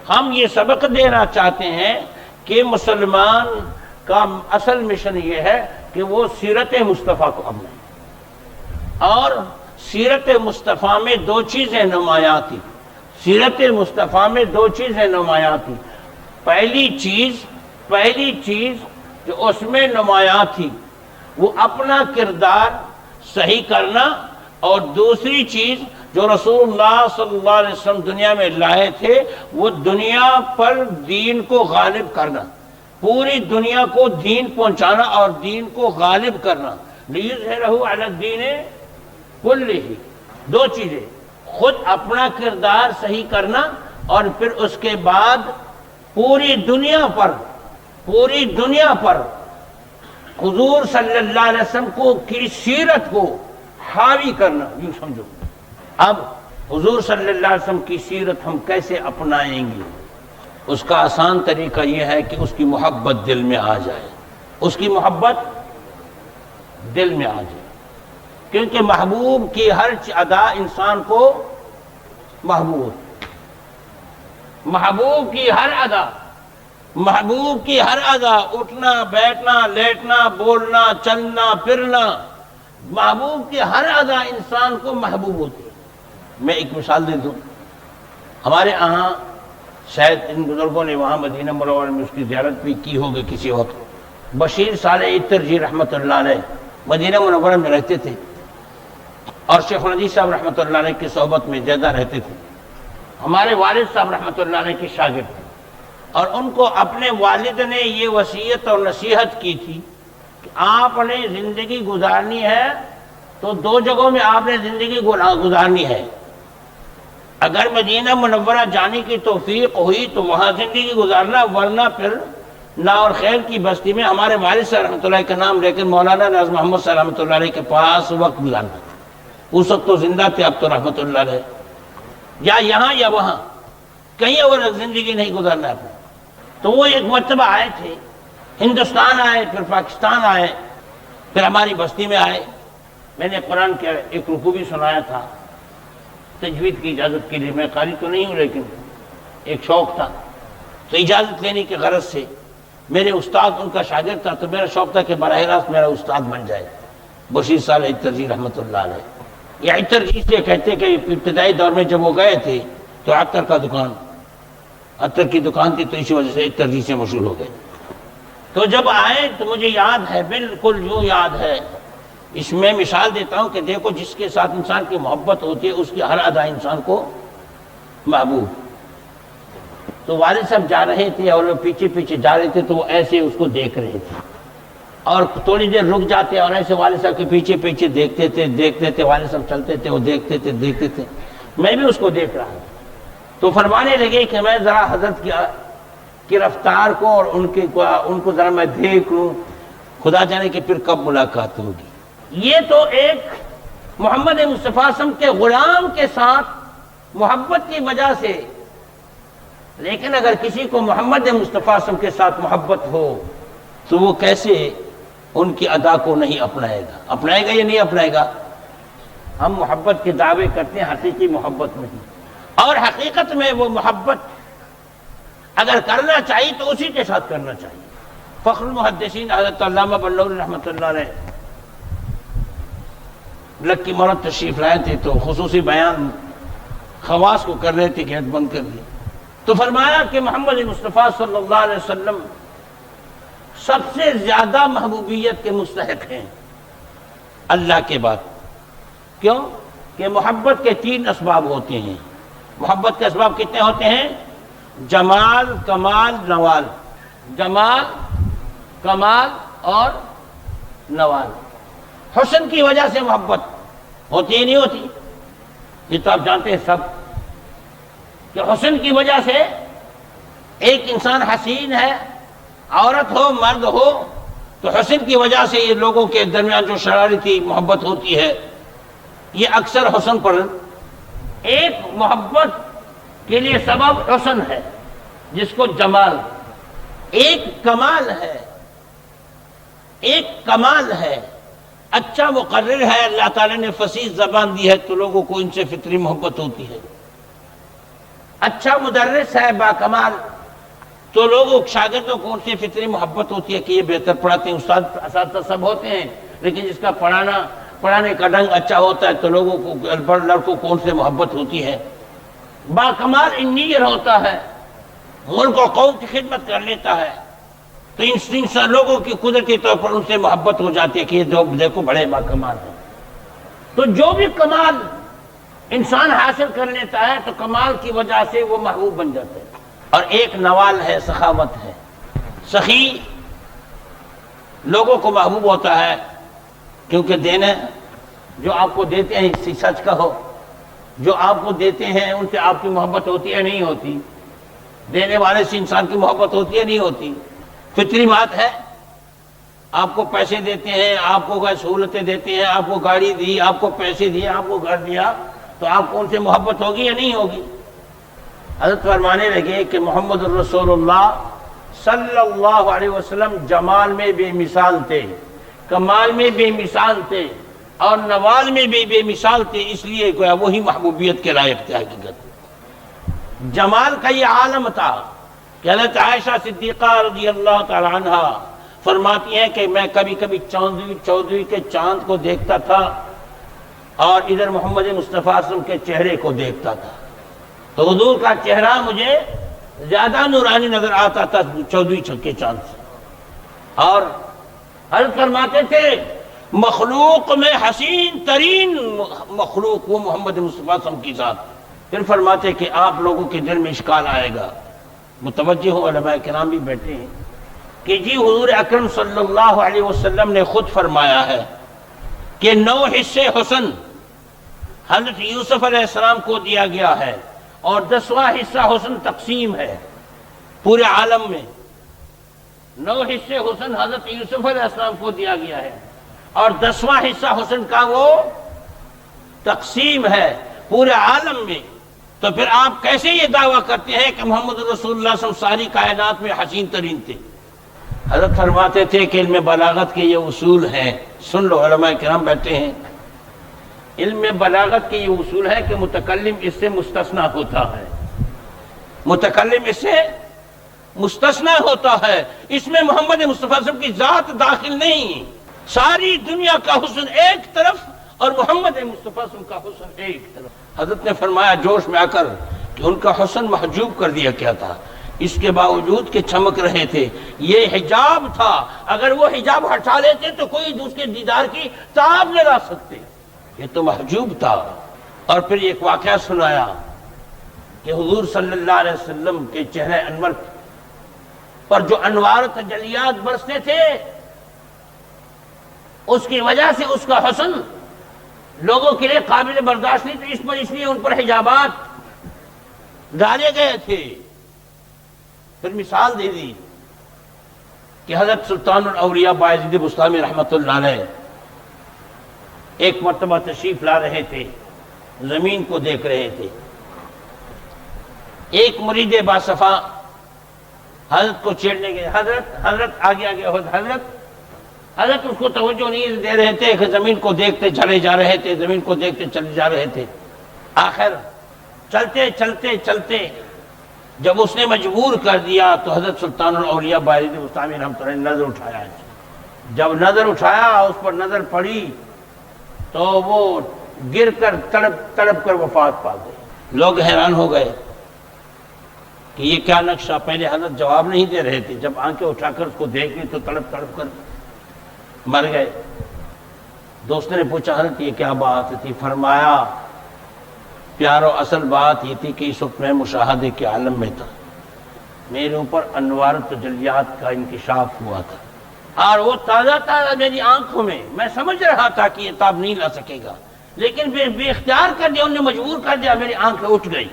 ہم یہ سبق دینا چاہتے ہیں کہ مسلمان کا اصل مشن یہ ہے کہ وہ سیرت مصطفیٰ کو اپنائے، اور سیرت مصطفیٰ میں دو چیزیں نمایاں تھی، سیرت مصطفیٰ میں دو چیزیں نمایاں تھی۔ پہلی چیز جو اس میں نمایاں تھی وہ اپنا کردار صحیح کرنا، اور دوسری چیز جو رسول اللہ صلی اللہ علیہ وسلم دنیا میں لائے تھے وہ دنیا پر دین کو غالب کرنا، پوری دنیا کو دین پہنچانا اور دین کو غالب کرنا۔ لِيُظْهِرَهُ عَلَى الدِّينِ كُلِّهِ، دو چیزیں، خود اپنا کردار صحیح کرنا اور پھر اس کے بعد پوری دنیا پر حضور صلی اللہ علیہ وسلم کی سیرت کو حاوی کرنا، یوں سمجھو۔ اب حضور صلی اللہ علیہ وسلم کی سیرت ہم کیسے اپنائیں گے؟ اس کا آسان طریقہ یہ ہے کہ اس کی محبت دل میں آ جائے، اس کی محبت دل میں آ جائے، کیونکہ محبوب کی ہر ادا انسان کو محبوب کی ہر ادا، اٹھنا بیٹھنا لیٹنا بولنا چلنا پھرنا، محبوب کی ہر ادا انسان کو محبوب ہوتی ہے۔ میں ایک مثال دے دوں، ہمارے ہاں شاید ان بزرگوں نے وہاں مدینہ منورہ میں اس کی زیارت بھی کی ہوگی کسی وقت، بشیر صالح عطر جی رحمۃ اللہ علیہ مدینہ منورہ میں رہتے تھے، اور شیخ الحدیث صاحب رحمۃ اللہ علیہ کی صحبت میں زیادہ رہتے تھے۔ ہمارے والد صاحب رحمۃ اللہ علیہ کے شاگرد تھے، اور ان کو اپنے والد نے یہ وصیت اور نصیحت کی تھی کہ آپ نے زندگی گزارنی ہے تو دو جگہوں میں آپ نے زندگی گزارنی ہے، اگر مدینہ منورہ جانے کی توفیق ہوئی تو وہاں زندگی گزارنا، ورنہ پھر لاہور خیل کی بستی میں ہمارے والد صاحب رحمۃ اللہ کا نام لے کر مولانا ناز محمد صاحب رحمۃ اللہ علیہ کے پاس وقت گزارنا۔ اس وقت تو زندہ تھے، اب تو رحمۃ اللہ علیہ، یا یہاں یا وہاں کہیں اور زندگی نہیں گزارنا اپنا۔ تو وہ ایک مرتبہ آئے تھے، ہندوستان آئے، پھر پاکستان آئے، پھر ہماری بستی میں آئے۔ میں نے قرآن کا ایک رکوع بھی سنایا تھا تجوید کی اجازت کے لیے، میں قاری تو نہیں ہوں لیکن ایک شوق تھا، تو اجازت لینے کی غرض سے میرے استاد ان کا شاگرد تھا، تو میرا شوق تھا کہ براہ راست میرا استاد بن جائے، بشیر صالح عطر جی رحمۃ اللہ علیہ۔ یہ عطر جی سے کہتے کہ ابتدائی دور میں جب وہ گئے تھے تو عطر کی دکان تھی، تو اسی وجہ سے عطر جی سے مشہور ہو گئے۔ تو جب آئے تو مجھے یاد ہے، بالکل یوں یاد ہے، اس میں مثال دیتا ہوں کہ دیکھو جس کے ساتھ انسان کی محبت ہوتی ہے اس کی ہر ادا انسان کو محبوب۔ تو والد صاحب جا رہے تھے اور وہ پیچھے پیچھے جا رہے تھے، تو وہ ایسے اس کو دیکھ رہے تھے، اور تھوڑی دیر رک جاتے اور ایسے والد صاحب کے پیچھے پیچھے دیکھتے تھے، والد صاحب چلتے تھے، وہ دیکھتے تھے، میں بھی اس کو دیکھ رہا ہوں۔ تو فرمانے لگے کہ میں ذرا حضرت کی رفتار کو اور ان کو ذرا میں دیکھ لوں، خدا جانے کہ پھر کب ملاقات ہوگی۔ یہ تو ایک محمد مصطفیٰ صلی اللہ علیہ وسلم کے غلام کے ساتھ محبت کی وجہ سے، لیکن اگر کسی کو محمد مصطفیٰ صلی اللہ علیہ وسلم کے ساتھ محبت ہو تو وہ کیسے ان کی ادا کو نہیں اپنائے گا یا نہیں اپنائے گا؟ ہم محبت کے دعوے کرتے ہیں، حقیقی محبت نہیں، اور حقیقت میں وہ محبت اگر کرنا چاہیے تو اسی کے ساتھ کرنا چاہیے۔ فخر المحدثین حضرت علامہ بلوری رحمۃ اللہ علیہ لکی مرد تشریف لائے تھے، تو خصوصی بیان خواص کو کر رہے تھے کہ بند کر دی، تو فرمایا کہ محمد مصطفیٰ صلی اللہ علیہ وسلم سب سے زیادہ محبوبیت کے مستحق ہیں اللہ کے بعد۔ کیوں؟ کہ محبت کے 3 اسباب ہوتے ہیں۔ محبت کے اسباب کتنے ہوتے ہیں؟ جمال، کمال، نوال۔ جمال، کمال اور نوال۔ حسن کی وجہ سے محبت ہوتی ہی نہیں ہوتی، یہ تو آپ جانتے ہیں سب، کہ حسن کی وجہ سے ایک انسان حسین ہے، عورت ہو مرد ہو، تو حسن کی وجہ سے یہ لوگوں کے درمیان جو شرارتی محبت ہوتی ہے یہ اکثر حسن پر، ایک محبت کے لیے سبب حسن ہے جس کو جمال، ایک کمال ہے، اچھا مقرر ہے، اللہ تعالیٰ نے فصیح زبان دی ہے تو لوگوں کو ان سے فطری محبت ہوتی ہے۔ اچھا مدرس ہے باکمال تو لوگوں شاگردوں کو ان سے فطری محبت ہوتی ہے کہ یہ بہتر پڑھاتے ہیں، استاد اساتذہ سب ہوتے ہیں، لیکن جس کا پڑھانے کا ڈھنگ اچھا ہوتا ہے تو لوگوں کو لڑکوں کو ان سے محبت ہوتی ہے۔ باکمال انجینئر ہوتا ہے، ملک و قوم کی خدمت کر لیتا ہے تو ان لوگوں کی قدرتی طور پر ان سے محبت ہو جاتی ہے کہ یہ دیکھو بڑے باکمال ہیں۔ تو جو بھی کمال انسان حاصل کر لیتا ہے تو کمال کی وجہ سے وہ محبوب بن جاتا ہے۔ اور ایک نوال ہے، سخاوت ہے۔ سخی لوگوں کو محبوب ہوتا ہے کیونکہ دینا جو آپ کو دیتے ہیں اسی سچ کہو، جو آپ کو دیتے ہیں ان سے آپ کی محبت ہوتی ہے نہیں ہوتی؟ دینے والے سے انسان کی محبت ہوتی ہے نہیں ہوتی؟ فطری بات ہے۔ آپ کو پیسے دیتے ہیں، آپ کو سہولتیں دیتے ہیں، آپ کو گاڑی دی، آپ کو پیسے دیے، آپ کو گھر دیا، تو آپ کو ان سے محبت ہوگی یا نہیں ہوگی؟ حضرت فرمانے لگے کہ محمد الرسول اللہ صلی اللہ علیہ وسلم جمال میں بے مثال تھے، کمال میں بے مثال تھے، اور نوال میں بھی بے مثال تھے، اس لیے گویا وہی محبوبیت کے لائق تھے۔ حقیقت جمال کا یہ عالم تھا کہ حضرت عائشہ صدیقہ رضی اللہ تعالی عنہ فرماتی ہیں کہ میں کبھی کبھی چودھویں کے چاند کو دیکھتا تھا اور ادھر محمد مصطفیٰ صلی اللہ علیہ وسلم کے چہرے کو دیکھتا تھا تو حضور کا چہرہ مجھے زیادہ نورانی نظر آتا تھا چودھویں کے چاند سے۔ اور حضرت فرماتے تھے مخلوق میں حسین ترین مخلوق وہ محمد مصطفیٰ صلی اللہ علیہ وسلم کی ذات۔ پھر فرماتے کہ آپ لوگوں کے دل میں اشکال آئے گا، متوجہ ہو، علماء کرام بھی بیٹھے ہیں، کہ جی حضور اکرم صلی اللہ علیہ وسلم نے خود فرمایا ہے کہ 9 حصے حسن حضرت یوسف علیہ السلام کو دیا گیا ہے اور 10واں حصہ حسن تقسیم ہے پورے عالم میں۔ 9 حصے حسن حضرت یوسف علیہ السلام کو دیا گیا ہے اور 10واں حصہ حسن کا وہ تقسیم ہے پورے عالم میں۔ تو پھر آپ کیسے یہ دعویٰ کرتے ہیں کہ محمد رسول اللہ صلی اللہ علیہ وسلم ساری کائنات میں حسین ترین تھے؟ حضرت فرماتے تھے کہ علم بلاغت کے یہ اصول ہیں، سن لو، علماء کرام بیٹھے ہیں، علم بلاغت کے یہ اصول ہے کہ متکلم اس سے مستثنیٰ ہوتا ہے، متکلم اس سے مستثنیٰ ہوتا ہے، اس میں محمد مصطفیٰ صلی اللہ علیہ وسلم کی ذات داخل نہیں۔ ساری دنیا کا حسن ایک طرف اور محمد مصطفیٰ صلی اللہ علیہ وسلم کا حسن ایک طرف۔ حضرت نے فرمایا جوش میں آ کر کہ ان کا حسن محجوب کر دیا کیا تھا، اس کے باوجود کہ چمک رہے تھے، یہ حجاب تھا، اگر وہ حجاب ہٹا لیتے تو کوئی دوسرے دیدار کی تاب نہ لا سکتے، یہ تو محجوب تھا۔ اور پھر ایک واقعہ سنایا کہ حضور صلی اللہ علیہ وسلم کے چہرے انور پر جو انوار و تجلیات برستے تھے اس کی وجہ سے اس کا حسن لوگوں کے لیے قابل برداشت نہیں تھا، اس لیے ان پر حجابات ڈالے گئے تھے۔ پھر مثال دے دی کہ حضرت سلطان الاولیاء بایزید بسطامی رحمۃ اللہ علیہ ایک مرتبہ تشریف لا رہے تھے، زمین کو دیکھ رہے تھے، ایک مرید باصفا حضرت کو چھیڑنے کے حضرت آگے حضرت اس کو توجہ نہیں دے رہے تھے کہ زمین کو دیکھتے چلے جا رہے تھے، زمین کو دیکھتے چلے جا رہے تھے۔ آخر چلتے جب اس نے مجبور کر دیا تو حضرت سلطان الاولیاء بایزید بسطامی رحمۃ اللہ نے نظر اٹھایا، جب نظر اٹھایا اس پر نظر پڑی تو وہ گر کر تڑپ کر وفات پا گئے۔ لوگ حیران ہو گئے کہ یہ کیا نقشہ، پہلے حضرت جواب نہیں دے رہے تھے، جب آنکھیں اٹھا کر اس کو دیکھ لی تو تڑپ کر مر گئے۔ دوست نے پوچھا حضرت یہ کیا بات تھی؟ فرمایا پیارو اصل بات یہ تھی کہ اس وقت میں مشاہدے کے عالم میں تھا، میرے اوپر انوار تجلیات کا انکشاف ہوا تھا اور وہ تازہ میری آنکھوں میں سمجھ رہا تھا کہ یہ تاب نہیں لا سکے گا، لیکن بے اختیار کر دیا، انہوں نے مجبور کر دیا، میری آنکھیں اٹھ گئی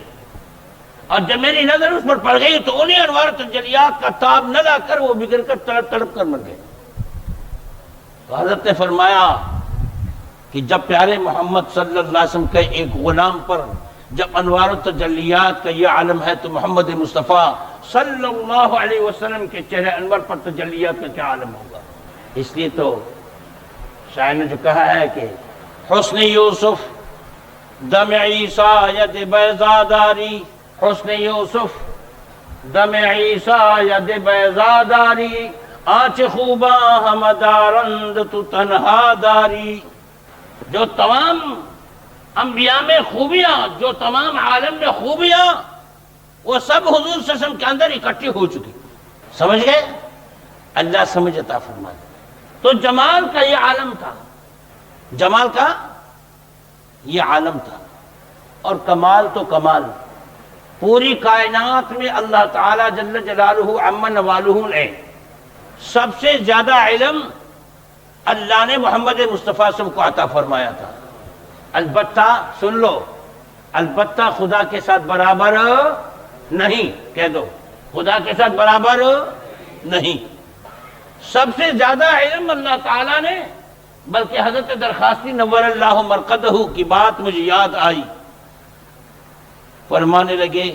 اور جب میری نظر اس پر پڑ گئی تو انہیں انوار تجلیات کا تاب نہ لا کر وہ بگڑ کر تڑپ کر مر گئے۔ تو حضرت نے فرمایا کہ جب پیارے محمد صلی اللہ علیہ وسلم کے ایک غلام پر جب انوار و تجلیات کا یہ عالم ہے تو محمد مصطفیٰ صلی اللہ علیہ وسلم کے چہرے انور پر تجلیات کا کیا عالم ہوگا۔ اس لیے تو شاعر نے جو کہا ہے کہ حسن یوسف دم عیسیٰ ید بیضا داری، حسن یوسف دم عیسیٰ ید بیضا داری آنچ خوباں ہم دارند تو تنہا داری. جو تمام انبیاء میں خوبیاں، جو تمام عالم میں خوبیاں، وہ سب حضور صلی اللہ علیہ وسلم کے اندر اکٹھی ہو چکی. سمجھ گئے؟ اللہ سمجھ عطا فرما دے. تو جمال کا یہ عالم تھا، جمال کا یہ عالم تھا، اور کمال تو کمال. پوری کائنات میں اللہ تعالیٰ جل جلالہ عم نوالہ نے سب سے زیادہ علم اللہ نے محمد مصطفیٰ صلی اللہ علیہ وسلم کو عطا فرمایا تھا. البتہ سن لو، البتہ خدا کے ساتھ برابر نہیں. کہہ دو، خدا کے ساتھ برابر نہیں. سب سے زیادہ علم اللہ تعالیٰ نے، بلکہ حضرت درخواستی نور اللہ مرقدہ کی بات مجھے یاد آئی. فرمانے لگے،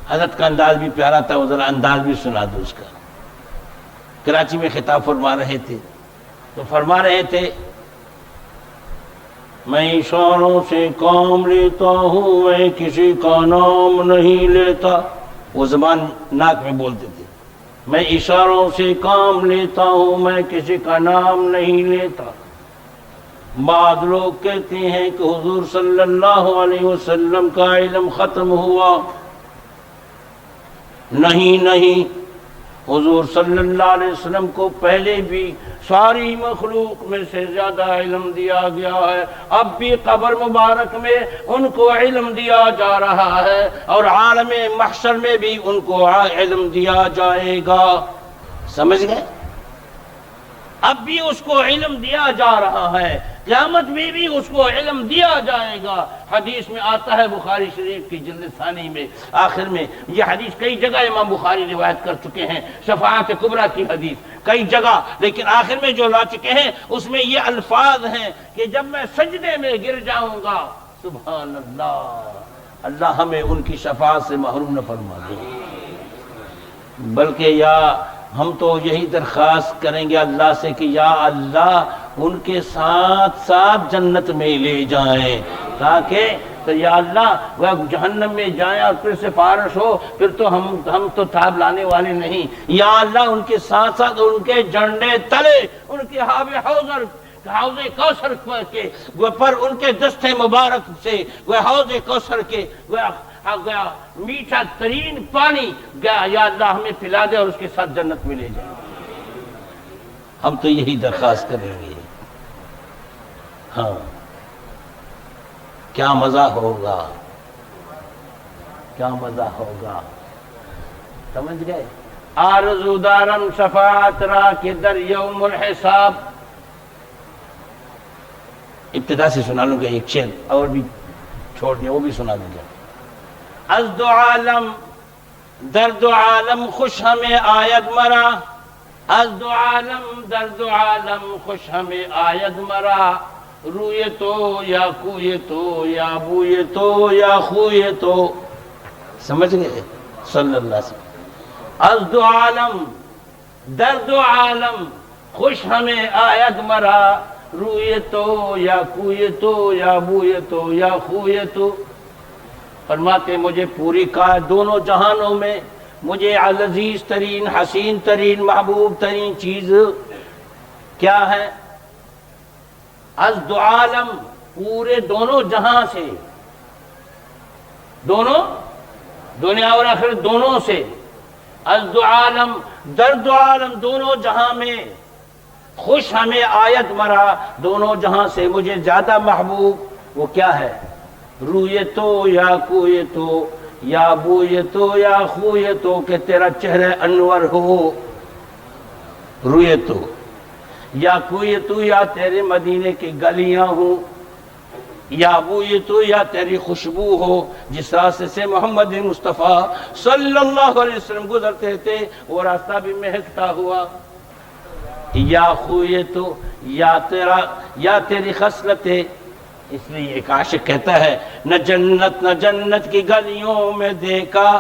حضرت کا انداز بھی پیارا تھا، وہ ذرا انداز بھی سنا دو اس کا. کراچی میں خطاب فرما رہے تھے تو فرما رہے تھے، میں اشاروں سے کام لیتا ہوں، میں کسی کا نام نہیں لیتا. وہ زبان ناک میں بولتے تھے، میں اشاروں سے کام لیتا ہوں، میں کسی کا نام نہیں لیتا. بعض لوگ کہتے ہیں کہ حضور صلی اللہ علیہ وسلم کا علم ختم ہوا. نہیں نہیں، حضور صلی اللہ علیہ وسلم کو پہلے بھی ساری مخلوق میں سے زیادہ علم دیا گیا ہے. اب بھی قبر مبارک میں ان کو علم دیا جا رہا ہے، اور عالم محشر میں بھی ان کو علم دیا جائے گا. سمجھ گئے؟ اب بھی اس کو علم دیا جا رہا ہے، قیامت میں بھی اس کو علم دیا جائے گا. حدیث میں آتا ہے بخاری شریف کی جلد ثانی میں آخر میں، یہ حدیث کئی جگہ امام بخاری روایت کر چکے ہیں، شفاعت کبریٰ کی حدیث کئی جگہ، لیکن آخر میں جو لا چکے ہیں اس میں یہ الفاظ ہیں کہ جب میں سجدے میں گر جاؤں گا، سبحان اللہ، اللہ ہمیں ان کی شفاعت سے محروم نہ فرما دے. بلکہ یا ہم تو یہی درخواست کریں گے اللہ سے کہ یا اللہ ان کے ساتھ ساتھ جنت میں لے جائیں، تاکہ تو یا اللہ وہ جہنم میں جائیں اور پھر سفارش ہو، پھر تو ہم تو تاب لانے والے نہیں. یا اللہ ان کے ساتھ ساتھ ان کے جھنڈے تلے، ان کے حوض کوثر کے پر ان کے دستے مبارک سے وہ حوض کوثر کے گیا میٹھا ترین پانی گیا، یا اللہ ہمیں پلا دے اور اس کے ساتھ جنت میں لے جائے. ہم تو یہی درخواست کریں گے. ہاں، کیا مزہ ہوگا، کیا مزہ ہوگا. سمجھ گئے؟ آرزو دارم شفاعت را کے در یوم الحساب. ابتدا سے سنا لوں گا ایک شعر، اور بھی چھوڑ دیا وہ بھی سنا دوں گا. از دو عالم درد عالم خوش ہمیں آید مرا، از دو عالم درد عالم خوش ہمیں آید مرا. روئے تو یا کوئے تو یا بوئے تو یا خوئے تو. سمجھ گئے؟ صلی اللہ علیہ وسلم. از دو عالم درد عالم خوش ہمیں آید مرا، روئے تو یا کوئے تو یا بوئے تو یا خوئے تو. فرماتے مجھے پوری دونوں جہانوں میں مجھے لذیذ ترین، حسین ترین، محبوب ترین چیز کیا ہے؟ از دو عالم، پورے دونوں جہاں سے، دونوں دنیا اور آخرت دونوں سے. از دو عالم درد عالم، دونوں جہاں میں خوش ہمیں آیت مرا، دونوں جہاں سے مجھے زیادہ محبوب وہ کیا ہے؟ روئے تو یا کوئے تو یا بوئے تو یا خوئے تو، کہ تیرا چہرہ انور ہو. روئے تو یا کوئے تو یا تیرے مدینے کی گلیاں ہوں، یا بوئے تو یا تیری خوشبو ہو. جس راستے سے محمد مصطفیٰ صلی اللہ علیہ وسلم گزرتے تھے وہ راستہ بھی مہکتا ہوا. یا خوئے تو یا تیری خصلتیں. اس لیے ایک عاشق کہتا ہے، نہ جنت کی گلیوں میں دیکھا،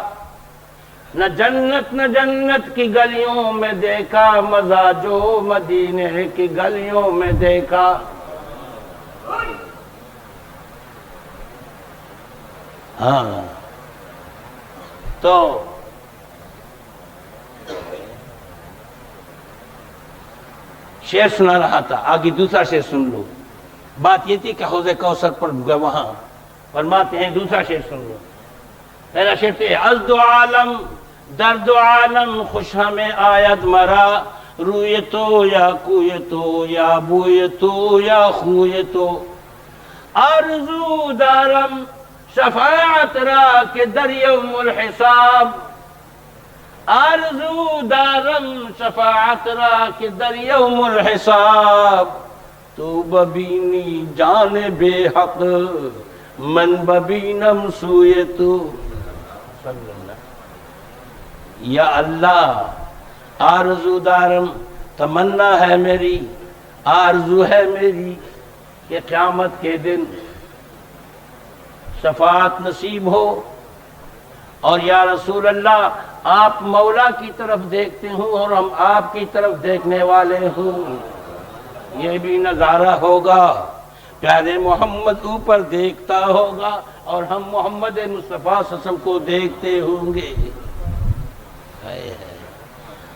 نہ جنت کی گلیوں میں دیکھا، مزہ جو مدینے کی گلیوں میں دیکھا. ہاں تو شعر سنا رہا تھا، آگے دوسرا شعر سن لو. بات یہ تھی کہ حوض کوثر پر گئے وہاں، فرماتے ہیں دوسرا شعر سن لو. پہلا شعر تو ازد عالم درد عالم خوش ہمیں آید مرا، روئے تو یا کوئے تو یا بوئے تو یا خوئے تو، آرزو دارم شفاعت را کہ در یوم الحساب، آرزو دارم شفاعت را کہ در یوم الحساب، تو ببینی جان بے حق من ببینم سوئے تو. یا اللہ آرزو دارم، تمنا ہے میری، آرزو ہے میری کہ قیامت کے دن شفاعت نصیب ہو. اور یا رسول اللہ آپ مولا کی طرف دیکھتے ہوں اور ہم آپ کی طرف دیکھنے والے ہوں، یہ بھی نظارہ ہوگا. پیارے محمد اوپر دیکھتا ہوگا اور ہم محمد مصطفیٰ صلی اللہ علیہ وسلم کو دیکھتے ہوں گے.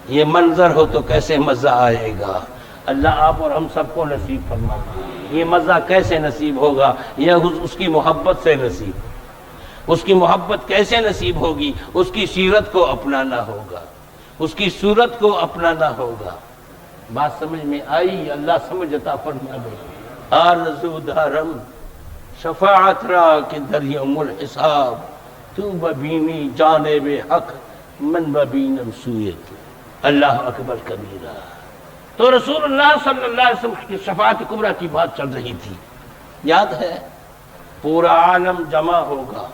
یہ منظر ہو تو کیسے مزہ آئے گا. اللہ آپ اور ہم سب کو نصیب فرما. یہ مزہ کیسے نصیب ہوگا؟ یہ اس کی محبت سے نصیب. اس کی محبت کیسے نصیب ہوگی؟ اس کی سیرت کو اپنانا ہوگا، اس کی صورت کو اپنانا ہوگا. بات سمجھ میں آئی؟ اللہ سمجھ عطا فرما دے. آرزو دارم شفاعت را کہ در یوم الحساب، تو ببینی جانب حق من ببینم سوئے تو. اللہ اکبر کبیرہ. تو رسول اللہ صلی اللہ علیہ وسلم کی شفاعت کبریٰ کی بات چل رہی تھی. یاد ہے پورا عالم جمع ہوگا،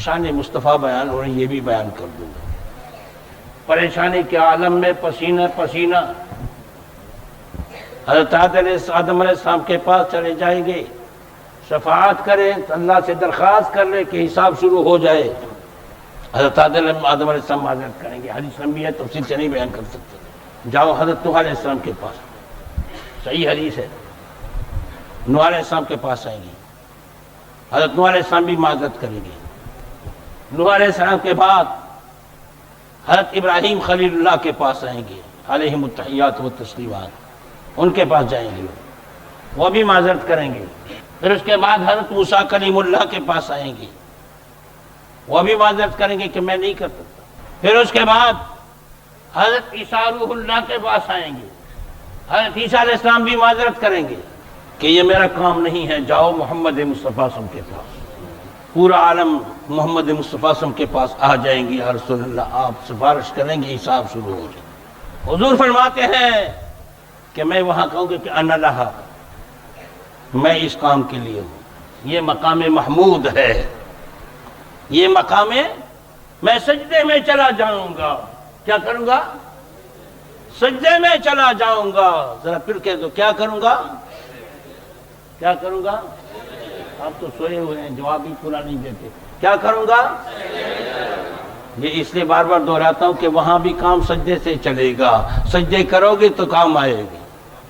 شان مصطفیٰ بیان ہو رہی، یہ بھی بیان کر دوں گا. پریشانی کے عالم میں پسینہ پسینہ حضرت آدم علیہ السلام کے پاس چلے جائیں گے، شفاعت کریں، اللہ سے درخواست کر لیں کہ حساب شروع ہو جائے. حضرت آدم علیہ السلام معذرت کریں گے، حدیث لمبی ہے تفصیل سے نہیں بیان کر سکتے. جاؤ حضرت نوح علیہ السلام کے پاس، صحیح حدیث ہے، نوح علیہ السلام کے پاس آئیں گے. حضرت نوح علیہ السلام بھی معذرت کریں گے. نوح علیہ السلام کے بعد حضرت ابراہیم خلیل اللہ کے پاس آئیں گے، علیہم التحیات والتسلیمات. ان کے پاس جائیں گے، وہ بھی معذرت کریں گے. پھر اس کے بعد حضرت موسیٰ کلیم اللہ کے پاس آئیں گے، وہ بھی معذرت کریں گے کہ میں نہیں کر سکتا. پھر اس کے بعد حضرت عیسیٰ روح اللہ کے پاس آئیں گے. حضرت عیسیٰ علیہ السلام بھی معذرت کریں گے کہ یہ میرا کام نہیں ہے، جاؤ محمد مصطفیٰ صلی اللہ علیہ وسلم کے پاس. پورا عالم محمد مصطفیٰ صلی اللہ علیہ وسلم کے پاس آ جائیں گے. یا رسول اللہ آپ سفارش کریں گے، حساب شروع ہو جائے. حضور فرماتے ہیں کہ میں وہاں کہوں گا کہ انا لہا، میں اس کام کے لیے ہوں. یہ مقام محمود ہے، یہ مقام. میں سجدے میں چلا جاؤں گا. کیا کروں گا؟ سجدے میں چلا جاؤں گا. ذرا پھر کہہ دو، کیا کروں گا؟ کیا کروں گا؟ آپ تو سوئے ہوئے ہیں، جواب بھی پورا نہیں دیتے. کیا کروں گا؟ یہ اس لیے بار بار دہراتا ہوں کہ وہاں بھی کام سجدے سے چلے گا. سجدے کرو گے تو کام آئے گی.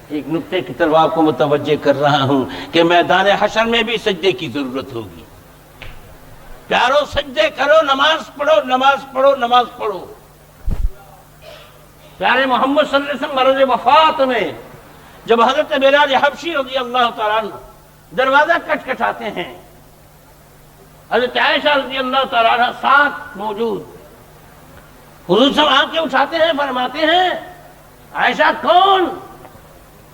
ایک نقطے کی طرف آپ کو متوجہ کر رہا ہوں کہ میدان حشر میں بھی سجدے کی ضرورت ہوگی. پیارو سجدے کرو، نماز پڑھو، نماز پڑھو، نماز پڑھو. پیارے محمد صلی اللہ علیہ وسلم مرض وفات میں جب حضرت بلال حبشی رضی اللہ تعالیٰ عنہ دروازہ کٹکھٹاتے ہیں، حضرت عائشہ رضی اللہ تعالیٰ عنہ ساتھ موجود. حضور صلی اللہ علیہ وسلم آنکھیں اٹھاتے ہیں، فرماتے ہیں عائشہ کون؟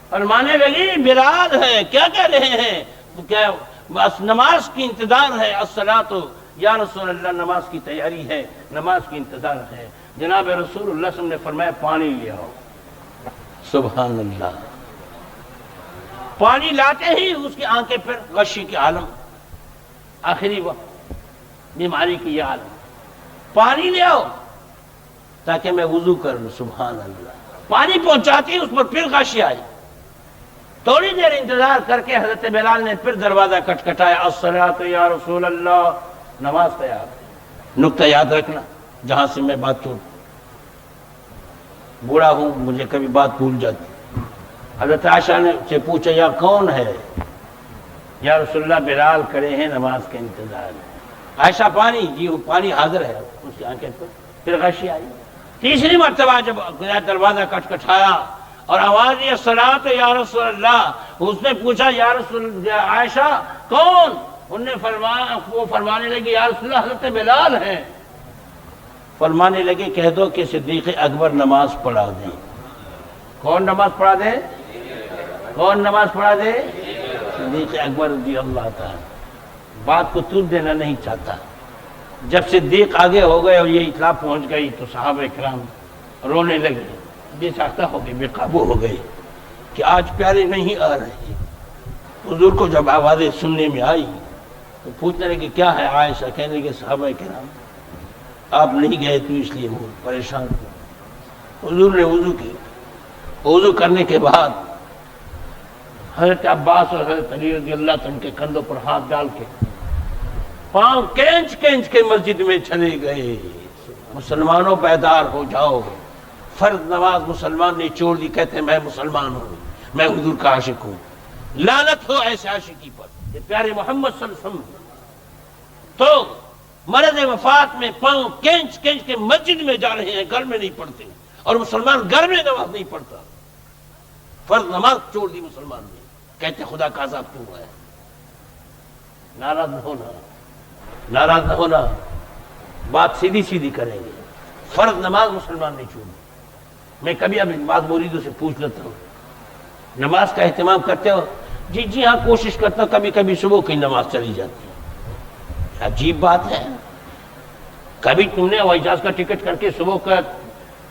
فرمانے لگی بلال ہے. کیا کہہ رہے ہیں؟ تو کیا بس نماز کی انتظار ہے. الصلاۃ یا رسول اللہ، نماز کی تیاری ہے، نماز کی انتظار ہے. جناب رسول اللہ صلی اللہ علیہ وسلم نے فرمایا پانی لے آؤ. سبحان اللہ. پانی لاتے ہی اس کی آنکھیں پھر غشی کے عالم، آخری وقت بیماری کی یہ عالم. پانی لے آؤ تاکہ میں وضو کر لوں. سبحان اللہ. پانی پہنچاتی ہی اس پر پھر غشی آئی. تھوڑی دیر انتظار کر کے حضرت بلال نے پھر دروازہ کٹکھٹایا. الصلاۃ یا رسول اللہ، نماز تیار. نقطہ یاد رکھنا، جہاں سے میں بات چھوڑ، بوڑھا ہوں، مجھے کبھی بات بھول جاتی. حضرت عائشہ نے سے پوچھا یا کون ہے؟ یا رسول اللہ بلال کھڑے ہیں، نماز کے انتظار میں. عائشہ پانی، جی وہ پانی حاضر ہے اس کی آنکھیں پر. پھر غشی آئی. تیسری مرتبہ جب دروازہ کٹکھٹایا اور آواز یہ الصلاۃ یا رسول اللہ، اس نے پوچھا یا رسول عائشہ کون؟ انہوں نے فرمایا، وہ فرمانے لگی یا رسول اللہ حضرت بلال ہیں. فرمانے لگے کہہ دو کہ صدیق اکبر نماز پڑھا دیں. کون نماز پڑھا دے؟ کون نماز پڑھا دے؟ صدیق اکبر رضی اللہ تعالی. بات کو طول دینا نہیں چاہتا. جب صدیق آگے ہو گئے اور یہ اطلاع پہنچ گئی تو صحابہ کرام رونے لگے، بے ساختہ ہو گئے، بے قابو ہو گئے کہ آج پیارے نہیں آ رہے. حضور کو جب آوازیں سننے میں آئی تو پوچھنے لگے کیا ہے عائشہ؟ کہنے لگے صحابہ کرام آپ نہیں گئے تو اس لیے وہ پریشان ہو. حضور نے وضو کی. وضو کرنے کے بعد حضرت عباس اور حضرت علی رضی اللہ عنہ کے کندھوں پر ہاتھ ڈال کے پاؤں کینچ کینچ کے مسجد میں چلے گئے. مسلمانوں بیدار ہو جاؤ، فرض نماز مسلمان نے چھوڑ دی. کہتے ہیں میں مسلمان ہوں، میں حضور کا عاشق ہوں. لعنت ہو ایسے عاشقی پر. یہ پیارے محمد صلی اللہ علیہ وسلم تو مرض وفات میں پاؤں کینچ کینچ کے مسجد میں جا رہے ہیں، گھر میں نہیں پڑھتے. اور مسلمان گھر میں نماز نہیں پڑھتا. فرض نماز چھوڑ دی مسلمان نے. کہتے خدا کا عذاب کیوں ہے؟ ناراض نہ ہونا، ناراض نہ ہونا، بات سیدھی سیدھی کریں گے. فرض نماز مسلمان نہیں چھوڑی. میں کبھی اب بعض مریدوں سے پوچھ لیتا ہوں نماز کا اہتمام کرتے ہو؟ جی ہاں کوشش کرتا ہوں. کبھی کبھی صبح کی نماز چلی جاتی ہے. عجیب بات ہے. کبھی تم نے ہوائی جہاز کا ٹکٹ کر کے صبح کا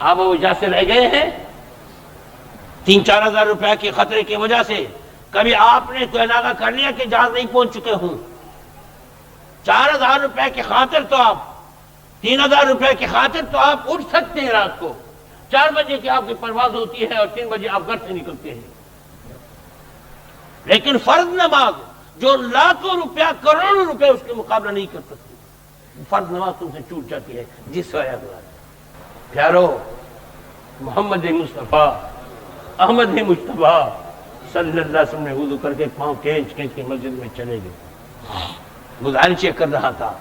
آپ ہوائی جہاز سے رہ گئے ہیں 3-4 ہزار روپے کے خطرے کی وجہ سے؟ کبھی آپ نے کوئی ناغہ کر لیا کہ جہاز نہیں پہنچ چکے ہوں؟ 4,000 روپے کی خاطر تو آپ 3,000 روپے کی خاطر تو آپ اٹھ سکتے ہیں. رات کو 4 بجے کی آپ کی پرواز ہوتی ہے اور 3 بجے آپ گھر سے نکلتے ہیں. لیکن فرض نماز جو لاکھوں روپیہ کروڑوں روپے اس کے مقابلہ نہیں کر سکتی، فرض نماز تم سے چھوٹ جاتی ہے. جس وجہ پیارو محمد مصطفیٰ احمد مجتبیٰ صلی اللہ علیہ وسلم نے وضو کر کے پاؤں کھینچ کھینچ کے مسجد میں چلے گئے. گزارش یہ کر رہا تھا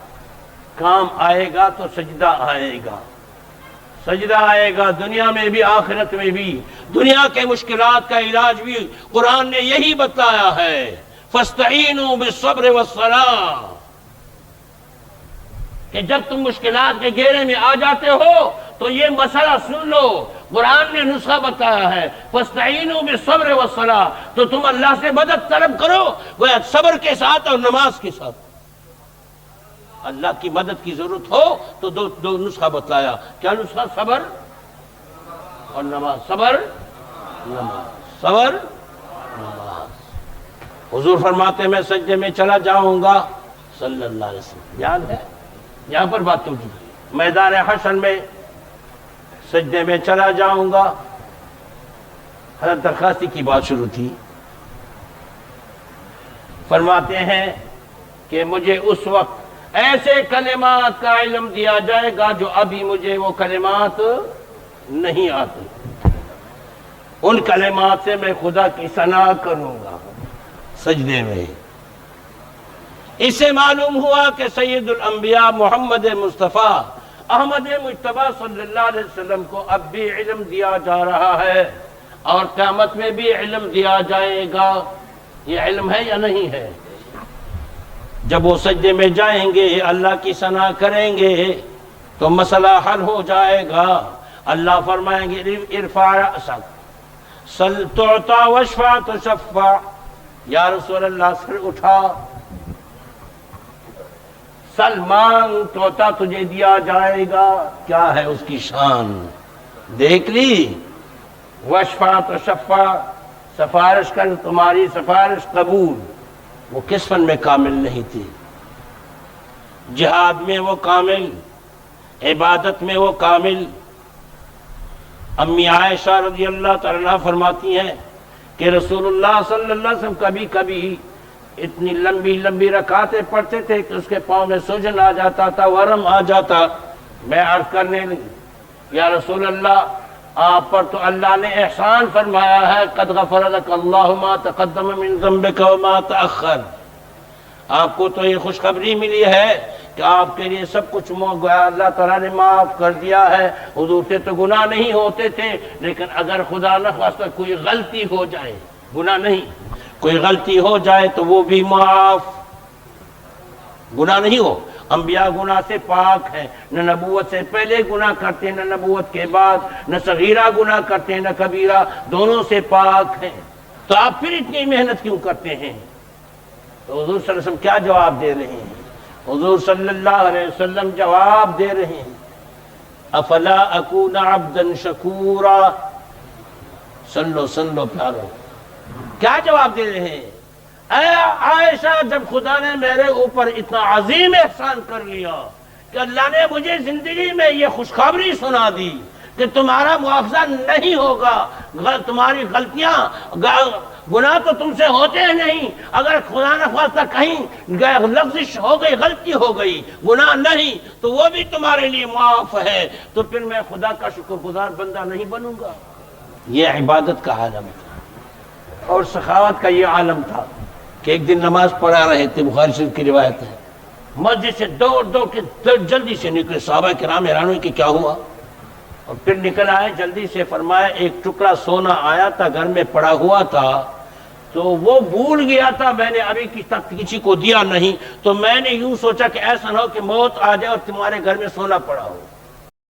کام آئے گا تو سجدہ آئے گا. سجدہ آئے گا دنیا میں بھی آخرت میں بھی. دنیا کے مشکلات کا علاج بھی قرآن نے یہی بتایا ہے، فاستعینوا بالصبر والصلاۃ. کہ جب تم مشکلات کے گھیرے میں آ جاتے ہو تو یہ مسئلہ سن لو. قرآن نے نسخہ بتایا ہے فاستعینوا بالصبر والصلاۃ. تو تم اللہ سے مدد طلب کرو گویا صبر کے ساتھ اور نماز کے ساتھ. اللہ کی مدد کی ضرورت ہو تو دو نسخہ بتلایا. کیا نسخہ؟ صبر اور نماز. صبر نماز، صبر نماز. حضور فرماتے میں سجدے میں چلا جاؤں گا صلی اللہ علیہ وسلم. یاد ہے یہاں پر بات تو کی میدان حشر میں سجدے میں چلا جاؤں گا. حضرت درخواستی کی بات شروع تھی. فرماتے ہیں کہ مجھے اس وقت ایسے کلمات کا علم دیا جائے گا جو ابھی مجھے وہ کلمات نہیں آتے. ان کلمات سے میں خدا کی ثنا کروں گا سجدے میں. اس سے معلوم ہوا کہ سید الانبیاء محمد مصطفیٰ احمد مجتبیٰ صلی اللہ علیہ وسلم کو اب بھی علم دیا جا رہا ہے اور قیامت میں بھی علم دیا جائے گا. یہ علم ہے یا نہیں ہے؟ جب وہ سجدے میں جائیں گے اللہ کی ثنا کریں گے تو مسئلہ حل ہو جائے گا. اللہ فرمائیں گے ارفع رأسک سل تعطا واشفع تشفع. یا رسول اللہ سر اٹھا، سل مانگ، توتا تجھے دیا جائے گا. کیا ہے اس کی شان دیکھ لی. واشفع تشفع، سفارش کر تمہاری سفارش قبول. وہ کس فن میں کامل نہیں تھی؟ جہاد میں وہ کامل، عبادت میں وہ کامل. امی عائشہ رضی اللہ تعالیٰ فرماتی ہیں کہ رسول اللہ صلی اللہ علیہ وسلم کبھی کبھی اتنی لمبی لمبی رکعتیں پڑھتے تھے کہ اس کے پاؤں میں سوجن آ جاتا تھا، ورم آ جاتا. میں عرض کرنے لگی یا رسول اللہ آپ پر تو اللہ نے احسان فرمایا ہے قد غفر لک اللہ ما تقدم من ذنبک وما تأخر. آپ کو تو یہ خوشخبری ملی ہے کہ آپ کے لیے سب کچھ اللہ تعالیٰ نے معاف کر دیا ہے. حضور سے تو گناہ نہیں ہوتے تھے، لیکن اگر خدا نخواستہ کوئی غلطی ہو جائے، گناہ نہیں، کوئی غلطی ہو جائے تو وہ بھی معاف. گناہ نہیں ہو، انبیاء گناہ سے پاک ہیں، نہ نبوت سے پہلے گناہ کرتے نہ نبوت کے بعد، نہ صغیرہ گناہ کرتے نہ کبیرہ، دونوں سے پاک ہیں. تو آپ پھر اتنی محنت کیوں کرتے ہیں؟ تو حضور صلی اللہ علیہ وسلم کیا جواب دے رہے ہیں؟ حضور صلی اللہ علیہ وسلم جواب دے رہے ہیں، افلا اکون عبدا شکورا. سن لو پیارو، کیا جواب دے رہے ہیں؟ اے عائشہ، جب خدا نے میرے اوپر اتنا عظیم احسان کر لیا کہ اللہ نے مجھے زندگی میں یہ خوشخبری سنا دی کہ تمہارا مواخذہ نہیں ہوگا، تمہاری غلطیاں گناہ تو تم سے ہوتے ہیں نہیں، اگر خدا نخواستہ کہیں لغزش ہو گئی، غلطی ہو گئی، گناہ نہیں، تو وہ بھی تمہارے لیے معاف ہے، تو پھر میں خدا کا شکر گزار بندہ نہیں بنوں گا. یہ عبادت کا عالم تھا اور سخاوت کا یہ عالم تھا کہ ایک دن نماز پڑھا رہے تھے، بخاری شریف کی روایت ہے، مسجد سے دوڑ کے جلدی سے نکلے. صحابہ کرام حیران ہوئے کہ کیا ہوا، اور پھر نکل آئے جلدی سے. فرمایا ایک ٹکڑا سونا آیا تھا، گھر میں پڑا ہوا تھا، تو وہ بھول گیا تھا، میں نے ابھی کسی کو دیا نہیں، تو میں نے یوں سوچا کہ ایسا نہ ہو کہ موت آ جائے اور تمہارے گھر میں سونا پڑا ہو.